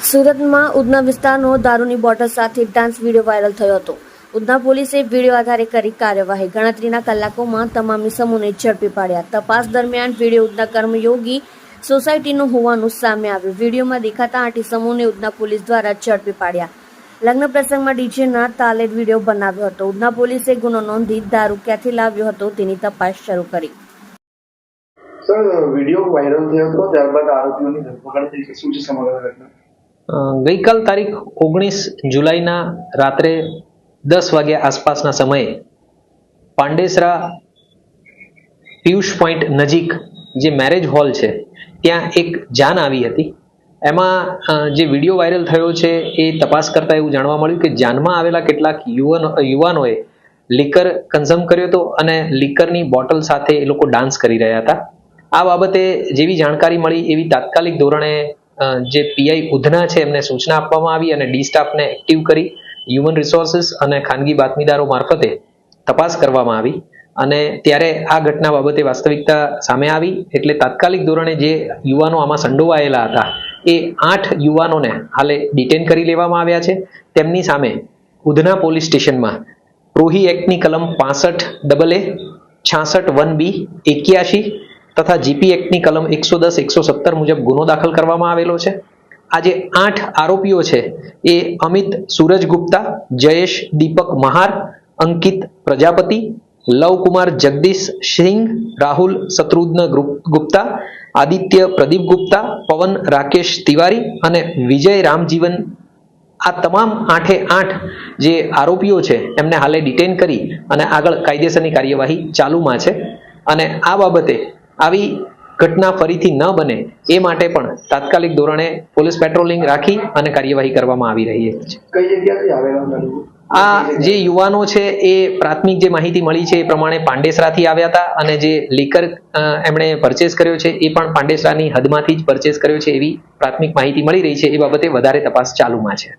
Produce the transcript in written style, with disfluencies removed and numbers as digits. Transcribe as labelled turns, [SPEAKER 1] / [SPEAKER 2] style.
[SPEAKER 1] સુરતમાં ઉધના વિસ્તારનો દારૂની બોટલ સાથે ડાન્સ વિડીયો વાયરલ થયો હતો. ઉધના પોલીસે વિડીયો આધારે કરી કાર્યવાહી. ગણતરીના કલાકોમાં તમામ ઇસમોને ઝડપી પાડ્યા. તપાસ દરમિયાન વિડીયો ઉધના કર્મયોગી સોસાયટીનો હોવાનું સામે આવ્યું. વિડીયોમાં દેખાતા 8 ઇસમોને ઉધના પોલીસ દ્વારા ઝડપી પાડ્યા. લગ્ન પ્રસંગમાં ડીજેના તાલે વિડીયો બનાવ્યો હતો. ઉધના પોલીસે ગુનો નોંધી દારૂ ક્યાંથી લાવ્યો હતો તેની તપાસ શરૂ કરી.
[SPEAKER 2] સર, વિડીયો વાયરલ થયો હતો, ત્યારબાદ આરોપીઓની ધરપકડ થઈ છે. શું છે સમગ્ર ઘટના?
[SPEAKER 3] ગઈકાલ તારીખ 19 જુલાઈના રાત્રે 10 વાગ્યા આસપાસના સમયે પાંડેસરા પિયુષ પોઈન્ટ નજીક જે મેરેજ હોલ છે ત્યાં એક જાન આવી હતી. એમાં જે વિડીયો વાયરલ થયો છે એ તપાસ કરતા એવું જાણવા મળ્યું કે જાનમાં આવેલા કેટલાક યુવાનોએ લીકર કન્ઝ્યુમ કર્યો હતો અને લીકરની બોટલ સાથે એ લોકો ડાન્સ કરી રહ્યા હતા. આ બાબતે જેવી જાણકારી મળી એવી તાત્કાલિક ધોરણે જે પીઆઈ ઉધના છે એમને સૂચના આપવામાં આવી અને ડી સ્ટાફને એક્ટિવ કરી હ્યુમન રિસોર્સિસ અને ખાનગી બાતમીદારો મારફતે તપાસ કરવામાં આવી અને ત્યારે આ ઘટના બાબતે વાસ્તવિકતા સામે આવી. એટલે તાત્કાલિક ધોરણે જે યુવાનો આમાં સંડોવાયેલા હતા એ 8 યુવાનોને હાલે ડિટેન કરી લેવામાં આવ્યા છે. તેમની સામે ઉધના પોલીસ સ્ટેશનમાં પ્રોહી એક્ટની કલમ 65AA, 66 1B, 81 તથા જીપી એક્ટની કલમ 110, 117 મુજબ ગુનો દાખલ કરવામાં આવેલો છે. આ જે 8 આરોપીઓ છે એ અમિત સૂરજ ગુપ્તા, જયેશ દીપક મહાર, અંકિત પ્રજાપતિ, લવકુમાર જગદીશ સિંહ, રાહુલ શત્રુઘ્ન ગુપ્તા, આદિત્ય પ્રદીપ ગુપ્તા, પવન રાકેશ તિવારી અને વિજય રામજીવન, આ તમામ 8 જે આરોપીઓ છે એમને હાલે ડિટેન કરી અને આગળ કાયદેસરની કાર્યવાહી ચાલુમાં છે. અને આ બાબતે આવી ઘટના ફરીથી ન બને એ માટે પણ તાત્કાલિક ધોરણે પોલીસ પેટ્રોલિંગ રાખી અને કાર્યવાહી કરવામાં આવી રહી છે.
[SPEAKER 2] કઈ જગ્યાથી આવેલા?
[SPEAKER 3] આ જે યુવાનો છે એ પ્રાથમિક જે માહિતી મળી છે એ પ્રમાણે પાંડેસરાથી આવ્યા હતા અને જે લીકર એમણે પરચેસ કર્યો છે એ પણ પાંડેસરાની હદમાંથી જ પરચેસ કર્યો છે એવી પ્રાથમિક માહિતી મળી રહી છે. એ બાબતે વધારે તપાસ ચાલુમાં છે.